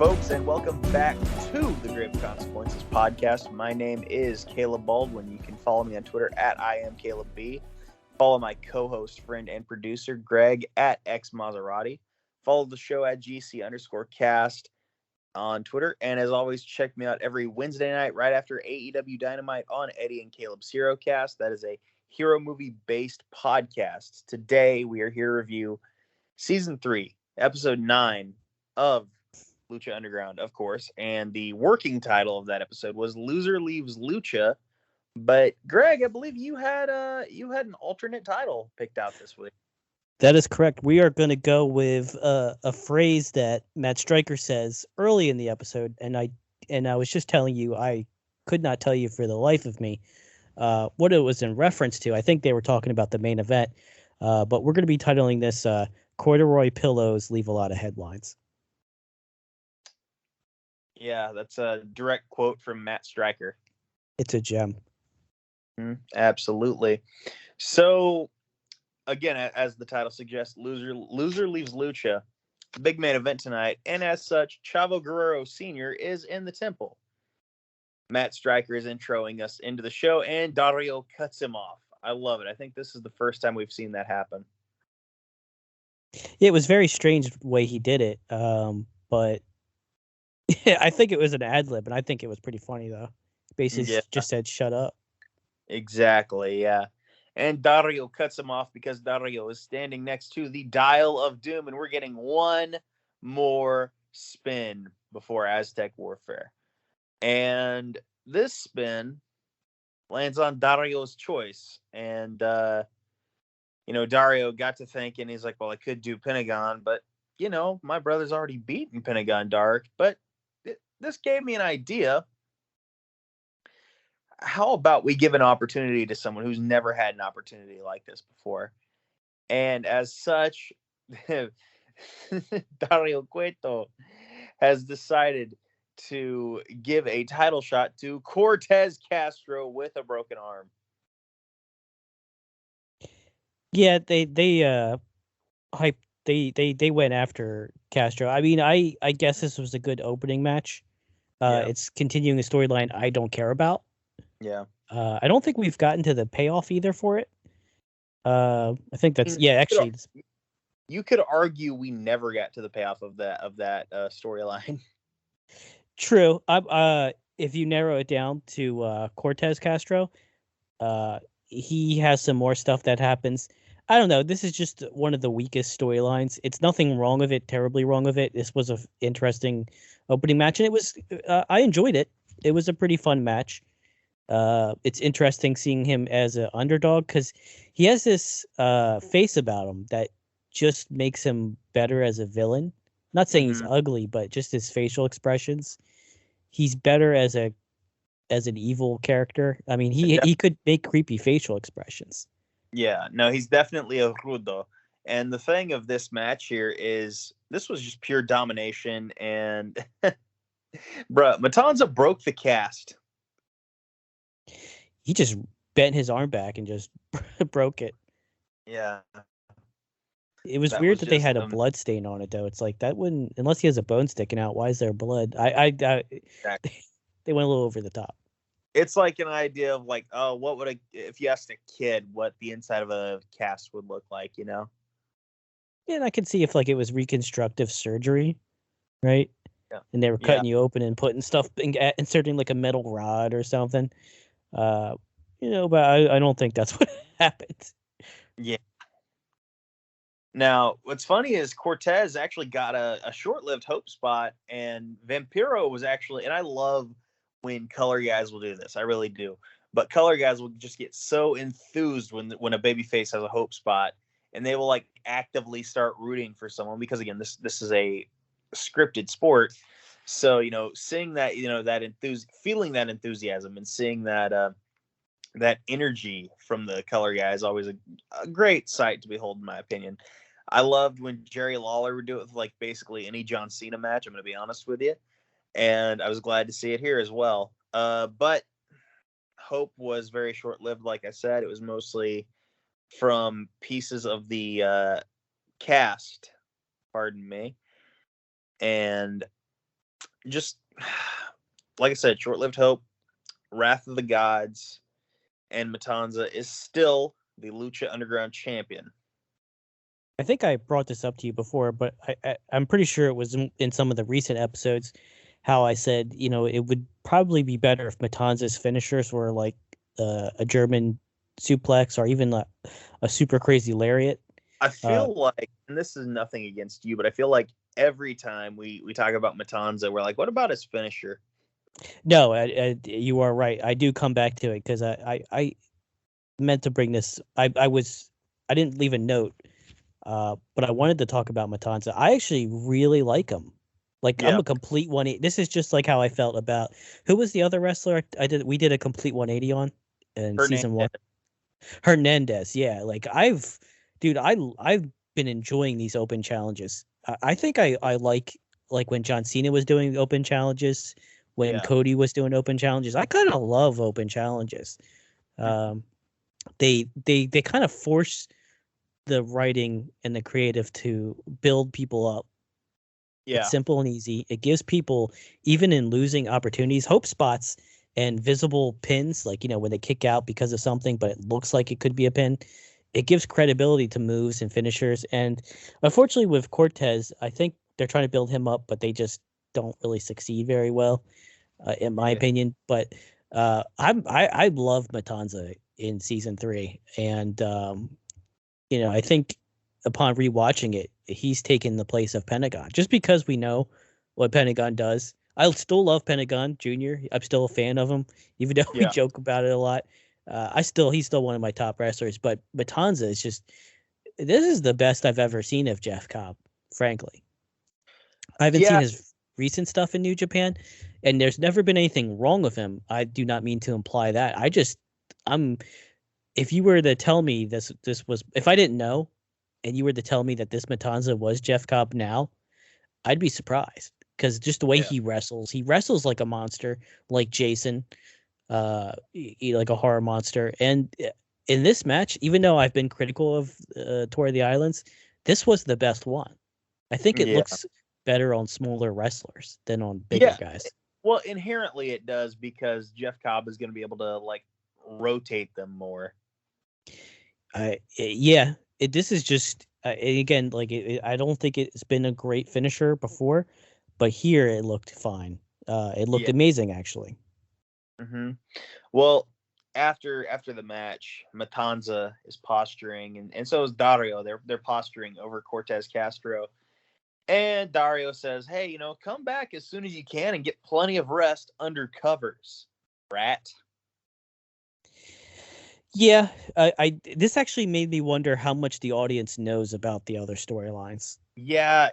folks, and welcome back to the Grave Consequences podcast. My name is Caleb Baldwin. You can follow me on Twitter at IamCalebB. Follow my co-host, friend, and producer, Greg, at XMaserati. Follow the show at GC_cast on Twitter. And as always, check me out every Wednesday night right after AEW Dynamite on Eddie and Caleb's Hero Cast. That is a hero movie-based podcast. Today, we are here to review Season 3, Episode 9 of Lucha Underground, of course. And the working title of that episode was Loser Leaves Lucha. But, Greg, I believe you had an alternate title picked out this week. That is correct. We are going to go with a phrase that Matt Stryker says early in the episode, and I was just telling you I could not tell you for the life of me what it was in reference to. I think they were talking about the main event, but we're going to be titling this "Corduroy Pillows Leave a Lot of Headlines." Yeah, that's a direct quote from Matt Stryker. It's a gem. Absolutely. So, again, as the title suggests, loser leaves Lucha. The big main event tonight, and as such, Chavo Guerrero Sr. is in the temple. Matt Stryker is introing us into the show, and Dario cuts him off. I love it. I think this is the first time we've seen that happen. Yeah, it was very strange the way he did it, but I think it was an ad-lib, and I think it was pretty funny, though. Basically, just said, shut up. Exactly, yeah. And Dario cuts him off because Dario is standing next to the Dial of Doom, and we're getting one more spin before Aztec Warfare. And this spin lands on Dario's choice. And, Dario got to thinking, he's like, well, I could do Pentagon, but, my brother's already beaten Pentagon Dark. But this gave me an idea. How about we give an opportunity to someone who's never had an opportunity like this before? And as such, Dario Cueto has decided to give a title shot to Cortez Castro with a broken arm. Yeah, they went after Castro. I mean, I guess this was a good opening match. It's continuing a storyline I don't care about. Yeah. I don't think we've gotten to the payoff either for it. I think that's actually. You could argue we never got to the payoff of that storyline. True. If you narrow it down to Cortez Castro, he has some more stuff that happens. I don't know. This is just one of the weakest storylines. It's nothing wrong with it, terribly wrong with it. This was an interesting opening match, and it was. I enjoyed it. It was a pretty fun match. It's interesting seeing him as an underdog because he has this face about him that just makes him better as a villain. Not saying he's ugly, but just his facial expressions. He's better as an evil character. I mean, he could make creepy facial expressions. Yeah, no, he's definitely a rudo. And the thing of this match here is this was just pure domination. And, bruh, Matanza broke the cast. He just bent his arm back and just broke it. Yeah. It was weird that they had a blood stain on it, though. It's like that wouldn't, unless he has a bone sticking out. Why is there blood? Exactly. They went a little over the top. It's like an idea of like, oh, what would if you asked a kid what the inside of a cast would look like, Yeah, and I could see if like it was reconstructive surgery, right? Yeah. And they were cutting you open and putting stuff, inserting like a metal rod or something. But I don't think that's what happened. Yeah. Now, what's funny is Cortez actually got a short-lived hope spot, and Vampiro was actually, and I love when color guys will do this. I really do. But color guys will just get so enthused when a babyface has a hope spot, and they will like actively start rooting for someone because, again, this is a scripted sport. So, seeing that, feeling that enthusiasm and seeing that that energy from the color guy is always a great sight to behold, in my opinion. I loved when Jerry Lawler would do it with like basically any John Cena match. I'm going to be honest with you. And I was glad to see it here as well. But Hope was very short-lived. Like I said, it was mostly from pieces of the cast, pardon me. And just like I said, short-lived hope, Wrath of the Gods, and Matanza is still the Lucha Underground champion. I think I brought this up to you before, but I'm pretty sure it was in some of the recent episodes how I said, it would probably be better if Matanza's finishers were like a German suplex or even a super crazy lariat. I feel like, and this is nothing against you, but I feel like every time we talk about Matanza, we're like, what about his finisher? No, you are right. I do come back to it because I meant to bring this. I didn't leave a note, but I wanted to talk about Matanza. I actually really like him. Like I'm a complete 180. This is just like how I felt about who was the other wrestler we did a complete 180 on in season 1. Hernandez. Yeah, like I've been enjoying these open challenges. I think I like when John Cena was doing open challenges, when Cody was doing open challenges. I kind of love open challenges. They kind of force the writing and the creative to build people up. Yeah. It's simple and easy. It gives people, even in losing opportunities, hope spots and visible pins, like, when they kick out because of something, but it looks like it could be a pin. It gives credibility to moves and finishers. And unfortunately with Cortez, I think they're trying to build him up, but they just don't really succeed very well, in my opinion. But I love Matanza in season 3. And, I think upon rewatching it, he's taken the place of Pentagon just because we know what Pentagon does. I still love Pentagon Jr. I'm still a fan of him, even though we joke about it a lot. He's still one of my top wrestlers, but Matanza is this is the best I've ever seen of Jeff Cobb, frankly. I haven't seen his recent stuff in New Japan, and there's never been anything wrong with him. I do not mean to imply that. If you were to tell me this was, if I didn't know, and you were to tell me that this Matanza was Jeff Cobb now, I'd be surprised because just the way he wrestles like a monster, like Jason, like a horror monster. And in this match, even though I've been critical of Tour of the Islands, this was the best one. I think it looks better on smaller wrestlers than on bigger guys. Well, inherently it does because Jeff Cobb is going to be able to rotate them more. This is just again, I don't think it's been a great finisher before, but here it looked fine. It looked amazing, actually. Mm-hmm. Well, after the match, Matanza is posturing, and so is Dario. They're posturing over Cortez Castro, and Dario says, "Hey, come back as soon as you can and get plenty of rest under covers, rat." Yeah, this actually made me wonder how much the audience knows about the other storylines. Yeah,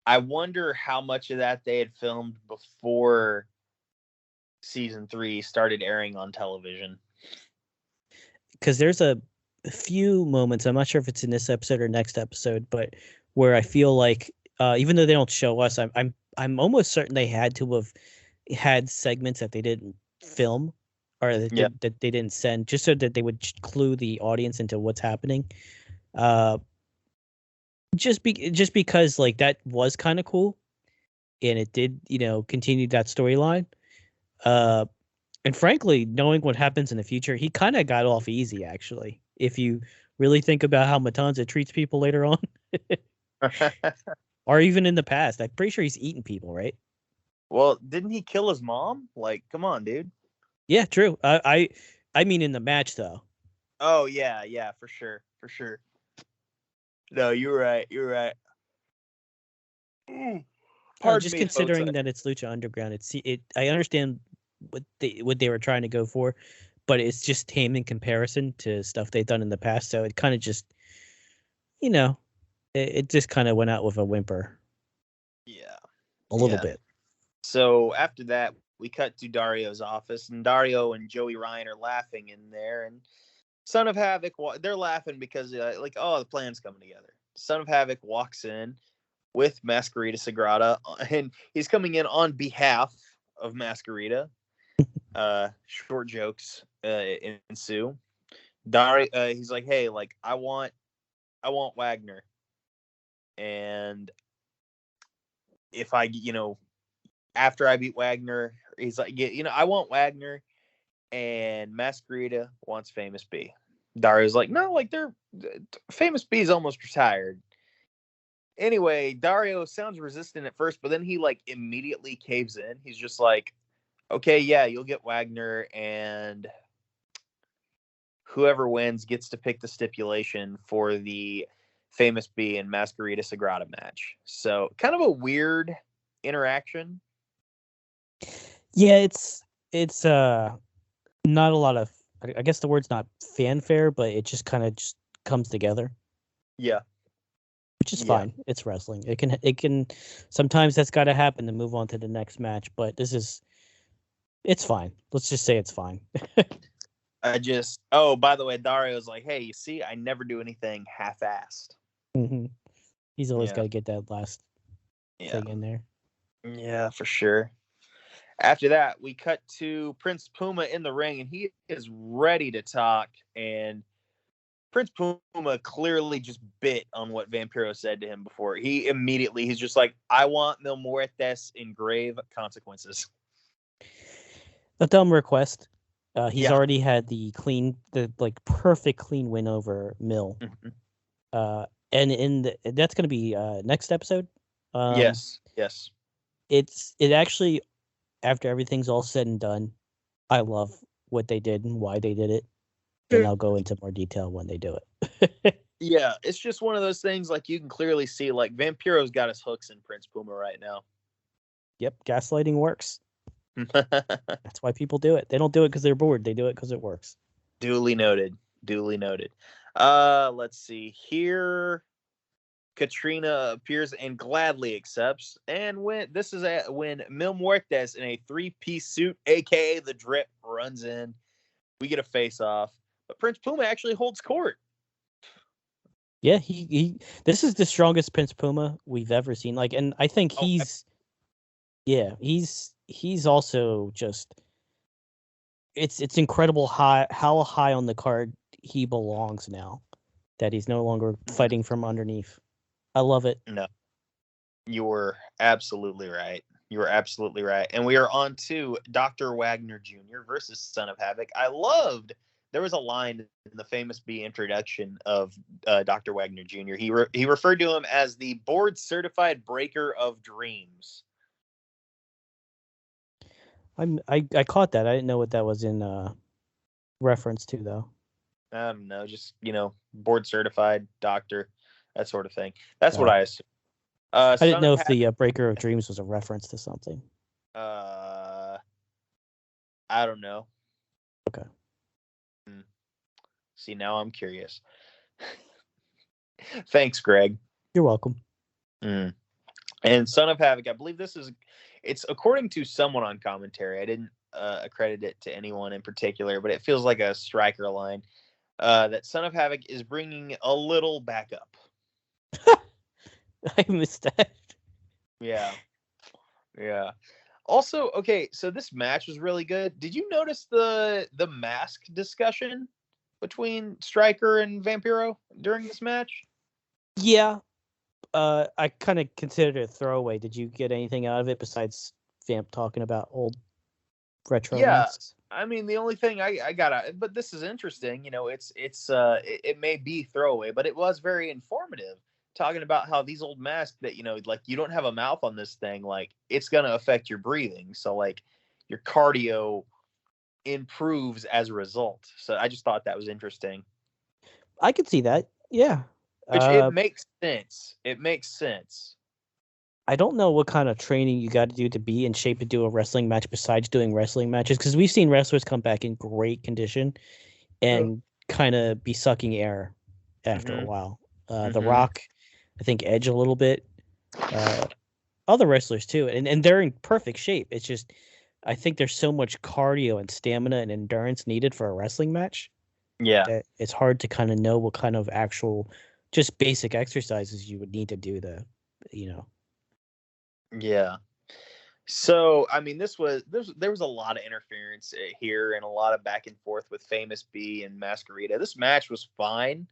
I wonder how much of that they had filmed before season 3 started airing on television. Because there's a few moments, I'm not sure if it's in this episode or next episode, but where I feel like even though they don't show us, I'm almost certain they had to have had segments that they didn't film or that they didn't send, just so that they would clue the audience into what's happening. Just because that was kind of cool, and it did continue that storyline. And frankly, knowing what happens in the future, he kind of got off easy, actually. If you really think about how Matanza treats people later on, or even in the past, I'm pretty sure he's eaten people, right? Well, didn't he kill his mom? Come on, dude. Yeah, true. I mean, in the match, though. Oh yeah, for sure. No, you're right. Just considering that it's Lucha Underground, I understand what they were trying to go for, but it's just tame in comparison to stuff they've done in the past. So it kind of just, it just kind of went out with a whimper. Yeah, a little bit. So after that, we cut to Dario's office, and Dario and Joey Ryan are laughing in there, and Son of Havoc, they're laughing because the plan's coming together. Son of Havoc walks in with Masquerita Sagrada, and he's coming in on behalf of Masquerita. Short jokes ensue. Dario, he's like, "Hey, I want Wagner," and if I, after I beat Wagner, he's like, I want Wagner, and Masquerita wants Famous B. Dario's like, no, like Famous B is almost retired. Anyway, Dario sounds resistant at first, but then he like immediately caves in. He's just like, okay, yeah, you'll get Wagner, and whoever wins gets to pick the stipulation for the Famous B and Masquerita Sagrada match. So kind of a weird interaction. Yeah, it's not a lot of, I guess the word's not fanfare, but it just kind of just comes together. Yeah. Which is fine. It's wrestling. It can sometimes that's got to happen to move on to the next match, but it's fine. Let's just say it's fine. By the way, Dario's like, hey, you see, I never do anything half-assed. Mm-hmm. He's always got to get that last thing in there. Yeah, for sure. After that, we cut to Prince Puma in the ring, and he is ready to talk. And Prince Puma clearly just bit on what Vampiro said to him before. He's just like, I want Mil Muertes in grave consequences. A dumb request. He's already had the perfect clean win over Mil. Mm-hmm. And that's going to be next episode. Yes. It actually, after everything's all said and done, I love what they did and why they did it. And I'll go into more detail when they do it. Yeah, it's just one of those things, like, you can clearly see, like, Vampiro's got his hooks in Prince Puma right now. Yep, gaslighting works. That's why people do it. They don't do it because they're bored. They do it because it works. Duly noted. Let's see here. Katrina appears and gladly accepts. And when Mil Muertes in a 3-piece suit, aka the Drip, runs in, we get a face-off. But Prince Puma actually holds court. Yeah, this is the strongest Prince Puma we've ever seen. Like, and I think he's also just, it's incredible how high on the card he belongs now that he's no longer fighting from underneath. I love it. No, you were absolutely right. And we are on to Dr. Wagner Jr. versus Son of Havoc. There was a line in the Famous B introduction of Dr. Wagner Jr. He referred to him as the board-certified breaker of dreams. I caught that. I didn't know what that was in reference to, though. I don't know, just, board-certified doctor, that sort of thing. That's what I assume. I didn't know if the breaker of dreams was a reference to something. I don't know. Okay. See, now I'm curious. Thanks, Greg. You're welcome. And Son of Havoc, I believe it's according to someone on commentary. I didn't accredit it to anyone in particular, but it feels like a striker line. That Son of Havoc is bringing a little backup. I missed that. Yeah. Also, okay, so this match was really good. Did you notice the mask discussion between Stryker and Vampiro during this match? Yeah. I kind of considered it a throwaway. Did you get anything out of it besides Vamp talking about old retro masks? I mean, the only thing I got out, but this is interesting. It may be throwaway, but it was very informative, talking about how these old masks that, like, you don't have a mouth on this thing, like, it's going to affect your breathing. So, like, your cardio improves as a result. So I just thought that was interesting. I could see that. Yeah. Which it makes sense. I don't know what kind of training you got to do to be in shape to do a wrestling match besides doing wrestling matches, because we've seen wrestlers come back in great condition and kind of be sucking air after a while. The Rock, I think Edge a little bit. Other wrestlers too, and they're in perfect shape. It's just, I think there's so much cardio and stamina and endurance needed for a wrestling match. Yeah, that it's hard to kind of know what kind of actual, just basic exercises you would need to do to, Yeah. So, I mean, there was a lot of interference here and a lot of back and forth with Famous B and Masquerita. This match was fine.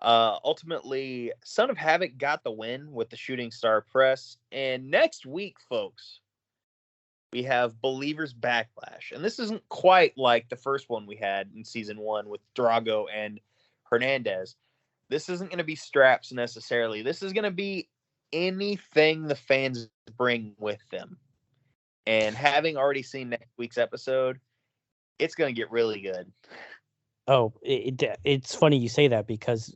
Ultimately, Son of Havoc got the win with the Shooting Star Press. And next week, folks, we have Believers Backlash. And this isn't quite like the first one we had in season 1 with Drago and Hernandez. This isn't going to be straps necessarily. This is going to be anything the fans bring with them. And having already seen next week's episode, it's going to get really good. Oh, it's funny you say that because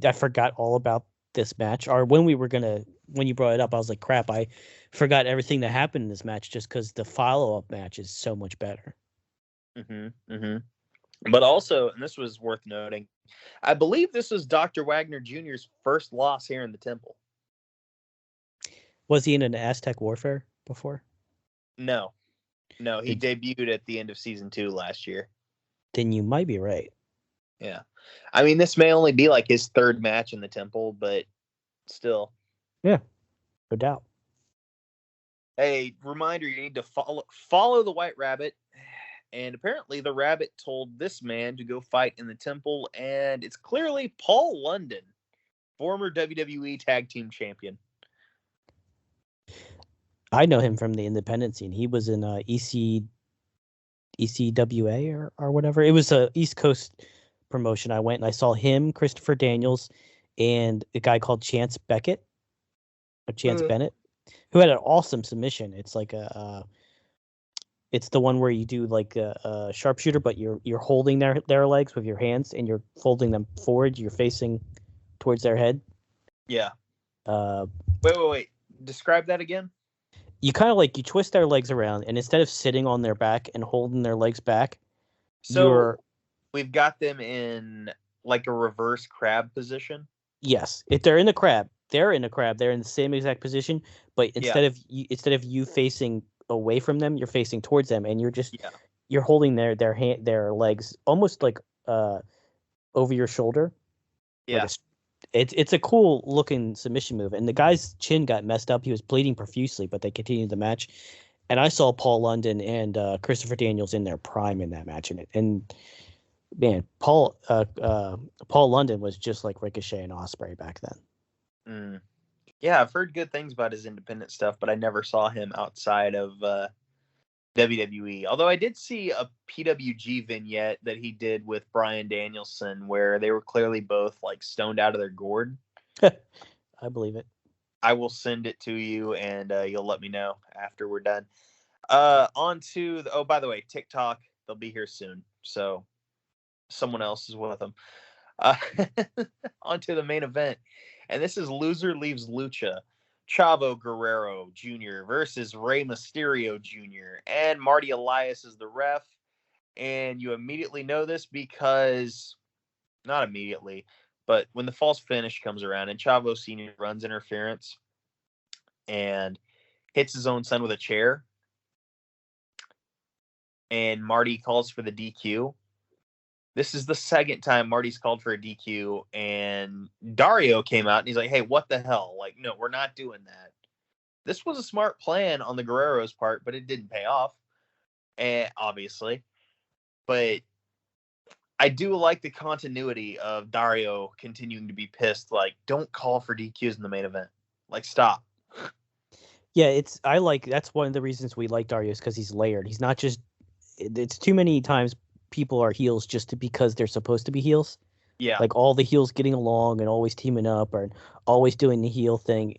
I forgot all about this match. Or when you brought it up, I was like, crap, I forgot everything that happened in this match just because the follow-up match is so much better. But also, and this was worth noting, I believe this was Dr. Wagner Jr.'s first loss here in the Temple. Was he in an Aztec Warfare before? No, he debuted at the end of season 2 last year. Then you might be right. Yeah. I mean, this may only be like his third match in the Temple, but still. Yeah, no doubt. Hey, reminder, you need to follow the White Rabbit. And apparently the Rabbit told this man to go fight in the Temple, and it's clearly Paul London, former WWE Tag Team Champion. I know him from the independent scene. He was in ECWA or whatever. It was a East Coast promotion. I went and I saw him, Christopher Daniels, and a guy called Chance Bennett, who had an awesome submission. It's like it's the one where you do like a sharpshooter, but you're holding their legs with your hands and you're folding them forward. You're facing towards their head. Yeah. Wait. Describe that again. You kind of like you twist their legs around, and instead of sitting on their back and holding their legs back, so we've got them in like a reverse crab position. Yes, if they're in the crab, they're in the same exact position, but instead of you facing away from them, you're facing towards them, and you're holding their legs almost like over your shoulder. Yeah. Like it's a cool looking submission move, and the guy's chin got messed up. He was bleeding profusely, but they continued the match. And I saw Paul London and Christopher Daniels in their prime in that match, and man, Paul London was just like Ricochet and Ospreay back then. Yeah, I've heard good things about his independent stuff, but I never saw him outside of WWE. Although I did see a PWG vignette that he did with Bryan Danielson where they were clearly both like stoned out of their gourd. I believe it. I will send it to you and you'll let me know after we're done. On to by the way, TikTok, they'll be here soon. So someone else is with them. On to the main event. And this is Loser Leaves Lucha. Chavo Guerrero Jr. versus Rey Mysterio Jr. And Marty Elias is the ref. And you immediately know this because, not immediately, but when the false finish comes around and Chavo Sr. runs interference and hits his own son with a chair, and Marty calls for the DQ. This is the second time Marty's called for a DQ, and Dario came out and he's like, hey, what the hell? Like, no, we're not doing that. This was a smart plan on the Guerrero's part, but it didn't pay off, obviously. But I do like the continuity of Dario continuing to be pissed. Like, don't call for DQs in the main event. Like, stop. Yeah, that's one of the reasons we like Dario is because he's layered. He's not just, it's too many times people are heels just because they're supposed to be heels. Yeah. Like all the heels getting along and always teaming up or always doing the heel thing.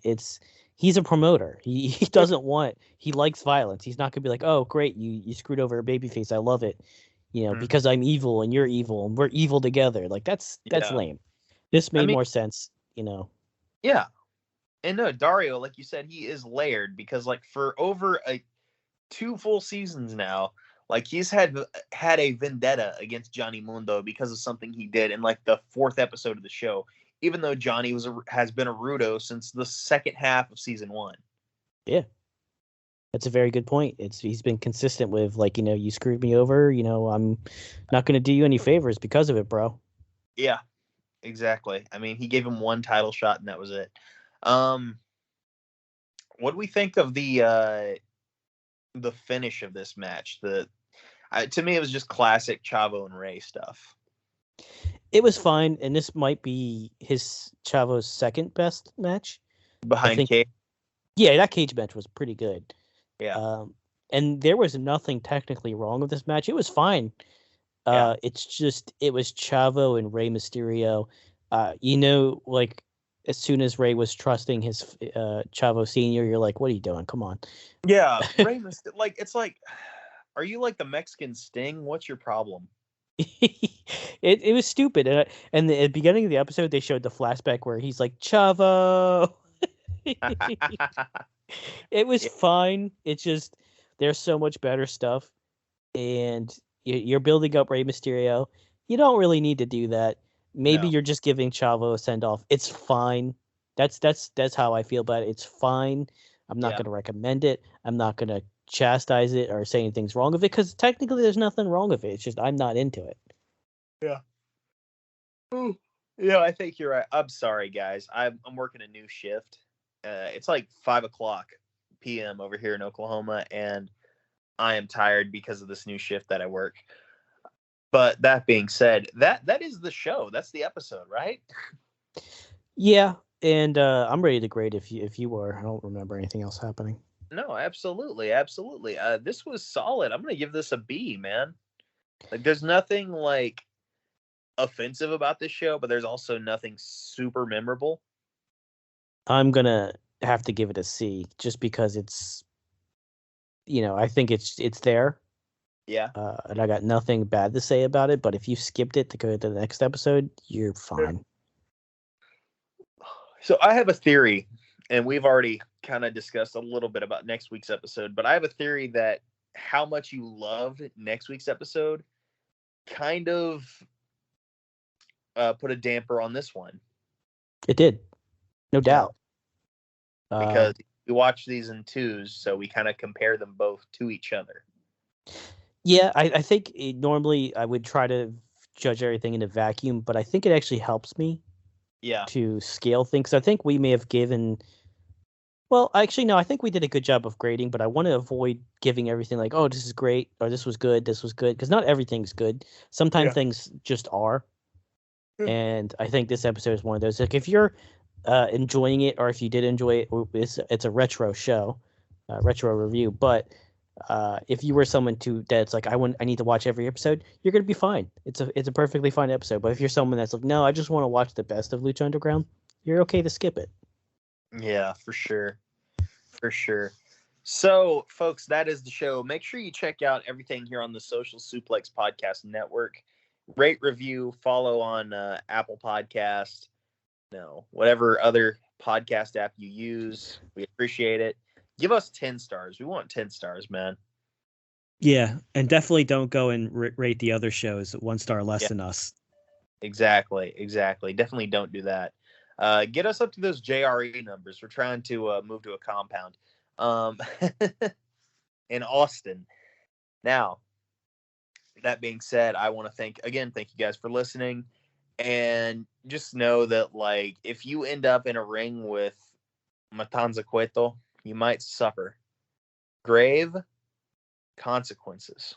He's a promoter. He he likes violence. He's not gonna be like, oh great, you screwed over a babyface. I love it. Because I'm evil and you're evil and we're evil together. Like that's lame. This made more sense, Yeah. And no, Dario, like you said, he is layered because like for over 2 full seasons now, like he's had a vendetta against Johnny Mundo because of something he did in like the 4th episode of the show, even though Johnny has been a Rudo since the second half of season 1. Yeah. That's a very good point. He's been consistent with like, you screwed me over, I'm not going to do you any favors because of it, bro. Yeah, exactly. I mean, he gave him 1 title shot and that was it. What do we think of the finish of this match? To me, it was just classic Chavo and Rey stuff. It was fine, and this might be his Chavo's second best match. I behind think, Cage. yeah, that cage match was pretty good. Yeah. And there was nothing technically wrong with this match. It was fine. Yeah. It's just it was Chavo and Rey Mysterio. Like as soon as Rey was trusting his Chavo Senior, you're like, what are you doing? Come on. Yeah. Rey Mysterio, like, it's like, are you like the Mexican Sting? What's your problem? It was stupid. And at the beginning of the episode, they showed the flashback where he's like, Chavo. It was Yeah. fine. It's just there's so much better stuff, and you're building up Rey Mysterio. You don't really need to do that. Maybe No. you're just giving Chavo a send off. It's fine. That's how I feel about it. It's fine. I'm not Yeah. going to recommend it. I'm not going to chastise it or say anything's wrong with it because technically there's nothing wrong with it. It's just I'm not into it. Yeah. Ooh. Yeah, I think you're right. I'm sorry, guys. I'm working a new shift. It's like 5:00 p.m. over here in Oklahoma, and I am tired because of this new shift that I work. But that being said, that is the show. That's the episode, right? Yeah, and I'm ready to grade if you are. I don't remember anything else happening. No, absolutely, absolutely. This was solid. I'm gonna give this a B, man. Like, there's nothing like offensive about this show, but there's also nothing super memorable. I'm gonna have to give it a C just because it's I think it's there. Yeah. And I got nothing bad to say about it. But if you skipped it to go to the next episode, you're fine. So I have a theory, and we've already kind of discussed a little bit about next week's episode, but I have a theory that how much you loved next week's episode kind of put a damper on this one. It did, no doubt. Because we watch these in twos, so we kind of compare them both to each other. Yeah, I think normally I would try to judge everything in a vacuum, but I think it actually helps me. Yeah. To scale things. I think we may have given. Well, actually, no. I think we did a good job of grading, but I want to avoid giving everything like, "Oh, this is great," or "This was good," because not everything's good. Sometimes things just are. And I think this episode is one of those. Like, if you're enjoying it, or if you did enjoy it, it's a retro show, retro review. But if you were someone that's like, I need to watch every episode, you're gonna be fine. It's a perfectly fine episode. But if you're someone that's like, no, I just want to watch the best of Lucha Underground, you're okay to skip it. Yeah, for sure. For sure. So, folks, that is the show. Make sure you check out everything here on the Social Suplex Podcast Network. Rate, review, follow on Apple Podcast, whatever other podcast app you use. We appreciate it. Give us 10 stars. We want 10 stars, man. Yeah, and definitely don't go and rate the other shows 1 star less than us. Exactly. Definitely don't do that. Get us up to those JRE numbers. We're trying to move to a compound in Austin. Now, that being said, I want to thank you guys for listening. And just know that, like, if you end up in a ring with Matanza Cueto, you might suffer grave consequences.